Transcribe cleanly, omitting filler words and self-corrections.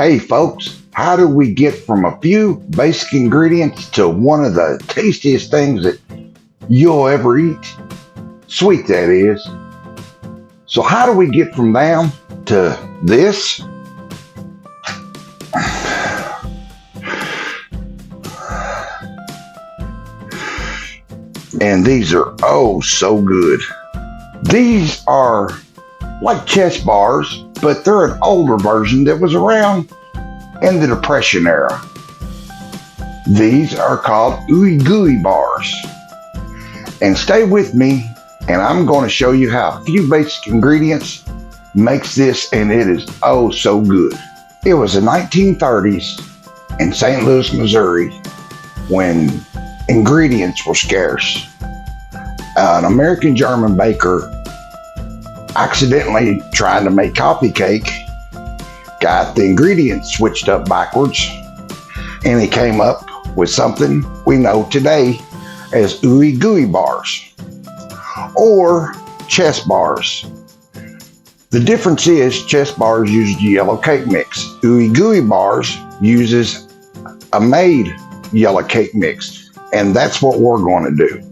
Hey folks, how do we get from a few basic ingredients to one of the tastiest things that you'll ever eat? Sweet, that is. So how do we get from them to this? And these are oh so good. These are like chess bars, but they're an older version that was around in the Depression era. These are called Ooey Gooey Bars. And stay with me, and I'm going to show you how a few basic ingredients makes this, and it is oh so good. It was the 1930s in St. Louis, Missouri, when ingredients were scarce. An American German baker accidentally trying to make coffee cake got the ingredients switched up backwards, and he came up with something we know today as Ooey Gooey Bars or chess bars. The difference is chess bars uses yellow cake mix. Ooey Gooey Bars uses a made yellow cake mix, and that's what we're going to do.